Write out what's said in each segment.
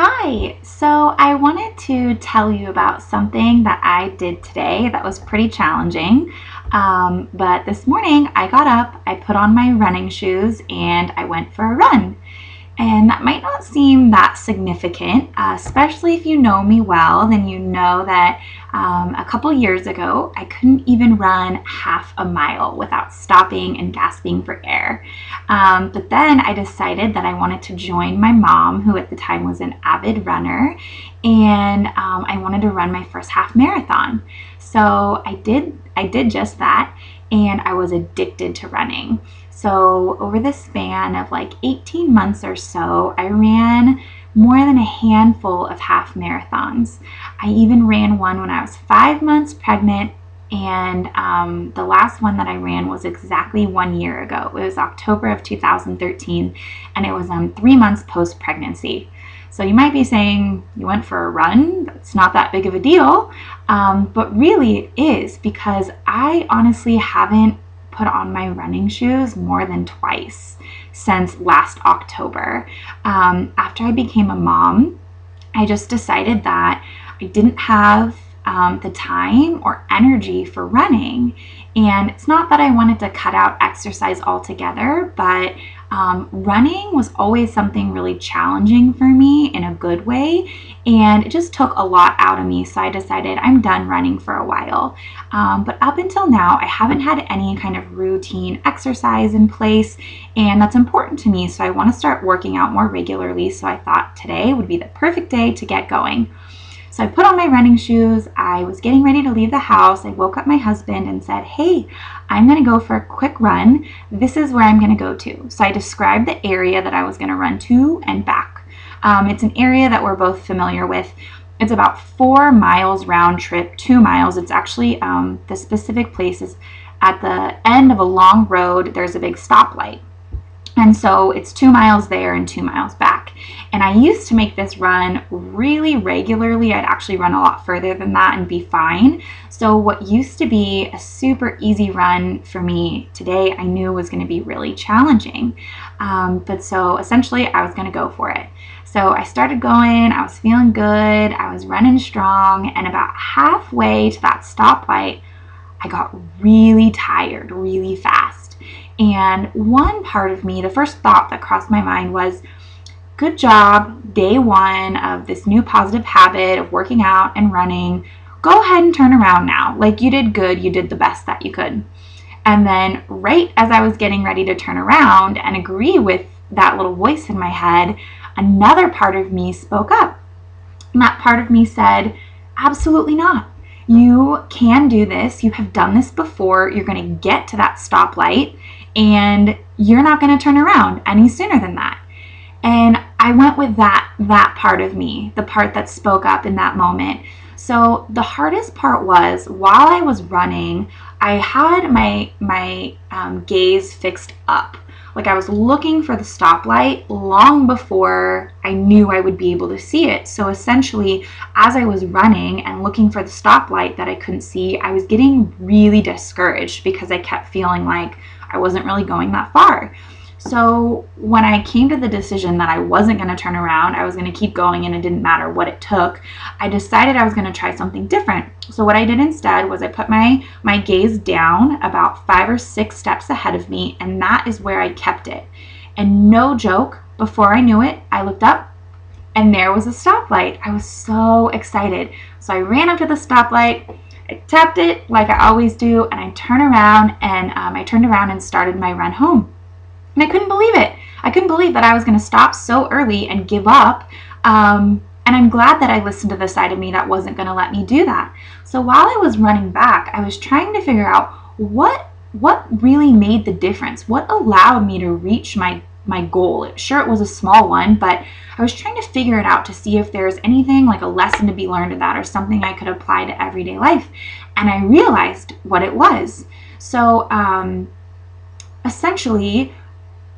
Hi, so I wanted to tell you about something that I did today that was pretty challenging. But this morning I got up, I put on my running shoes, and I went for a run. And that might not seem that significant, especially if you know me well, then you know that a couple years ago, I couldn't even run half a mile without stopping and gasping for air. But then I decided that I wanted to join my mom, who at the time was an avid runner, and I wanted to run my first half marathon. So I did just that, and I was addicted to running. So over the span of like 18 months or so, I ran more than a handful of half marathons. I even ran one when I was 5 months pregnant, and the last one that I ran was exactly 1 year ago. It was October of 2013, and it was 3 months post pregnancy. So you might be saying, you went for a run? It's not that big of a deal. But really it is, because I honestly haven't put on my running shoes more than twice since last October. After I became a mom, I just decided that I didn't have the time or energy for running. And it's not that I wanted to cut out exercise altogether, but running was always something really challenging for me in a good way, and it just took a lot out of me. So I decided I'm done running for a while. But up until now, I haven't had any kind of routine exercise in place, and that's important to me. So I want to start working out more regularly. So I thought today would be the perfect day to get going. So I put on my running shoes. I was getting ready to leave the house. I woke up my husband and said, "Hey, I'm going to go for a quick run. This is where I'm going to go to." So I described the area that I was going to run to and back. It's an area that we're both familiar with. It's about 4 miles round trip, 2 miles. It's actually the specific place is at the end of a long road. There's a big stoplight. And so it's 2 miles there and 2 miles back. And I used to make this run really regularly. I'd actually run a lot further than that and be fine. So what used to be a super easy run for me today, I knew was going to be really challenging. But so essentially I was going to go for it. So I started going, I was feeling good, I was running strong, and about halfway to that stoplight, I got really tired really fast. And one part of me, the first thought that crossed my mind was, good job, day one of this new positive habit of working out and running. Go ahead and turn around now. Like, you did good, you did the best that you could. And then right as I was getting ready to turn around and agree with that little voice in my head, another part of me spoke up. And that part of me said, absolutely not. You can do this. You have done this before. You're going to get to that stoplight, and you're not going to turn around any sooner than that. And I went with that part of me, the part that spoke up in that moment. So the hardest part was, while I was running, I had my gaze fixed up. Like, I was looking for the stoplight long before I knew I would be able to see it. So essentially, as I was running and looking for the stoplight that I couldn't see, I was getting really discouraged because I kept feeling like I wasn't really going that far. So when I came to the decision that I wasn't going to turn around, I was going to keep going and it didn't matter what it took, I decided I was going to try something different. So what I did instead was I put my gaze down about 5 or 6 steps ahead of me, and that is where I kept it. And no joke, before I knew it, I looked up and there was a stoplight. I was so excited. So I ran up to the stoplight, I tapped it like I always do, and I turned around and started my run home. And I couldn't believe it. I couldn't believe that I was going to stop so early and give up. And I'm glad that I listened to the side of me that wasn't going to let me do that. So while I was running back, I was trying to figure out what really made the difference. What allowed me to reach my goal? Sure, it was a small one, but I was trying to figure it out to see if there's anything like a lesson to be learned in that, or something I could apply to everyday life. And I realized what it was. So essentially,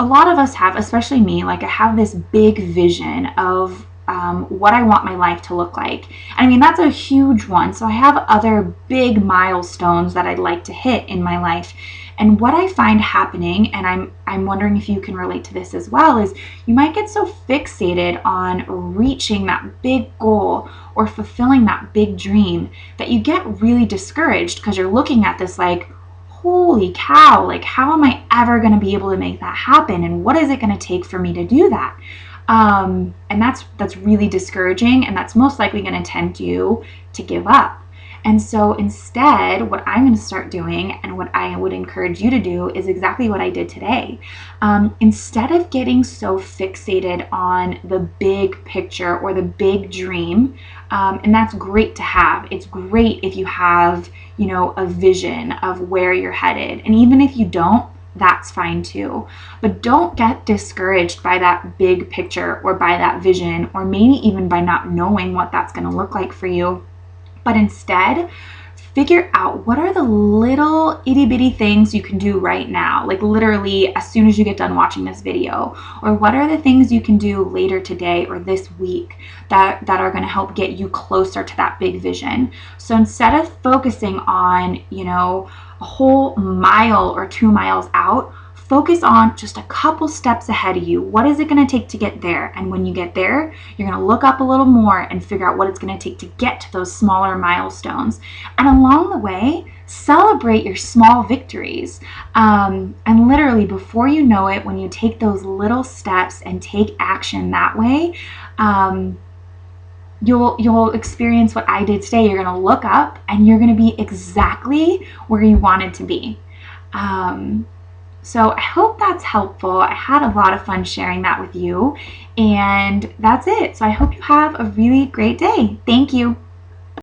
a lot of us have, especially me, like, I have this big vision of what I want my life to look like. I mean, that's a huge one. So I have other big milestones that I'd like to hit in my life. And what I find happening, and I'm wondering if you can relate to this as well, is you might get so fixated on reaching that big goal or fulfilling that big dream that you get really discouraged because you're looking at this like, holy cow, like how am I ever going to be able to make that happen? And what is it going to take for me to do that? And that's really discouraging, and that's most likely going to tempt you to give up. And so instead, what I'm going to start doing, and what I would encourage you to do, is exactly what I did today. Instead of getting so fixated on the big picture or the big dream, and that's great to have. It's great if you have, a vision of where you're headed. And even if you don't, that's fine too. But don't get discouraged by that big picture or by that vision, or maybe even by not knowing what that's going to look like for you. But instead, figure out what are the little itty bitty things you can do right now, like literally as soon as you get done watching this video, or what are the things you can do later today or this week that are going to help get you closer to that big vision. So instead of focusing on, a whole mile or 2 miles out, focus on just a couple steps ahead of you. What is it going to take to get there? And when you get there, you're going to look up a little more and figure out what it's going to take to get to those smaller milestones. And along the way, celebrate your small victories. And literally, before you know it, when you take those little steps and take action that way, you'll experience what I did today. You're going to look up and you're going to be exactly where you wanted to be. So I hope that's helpful. I had a lot of fun sharing that with you, and that's it. So I hope you have a really great day. Thank you.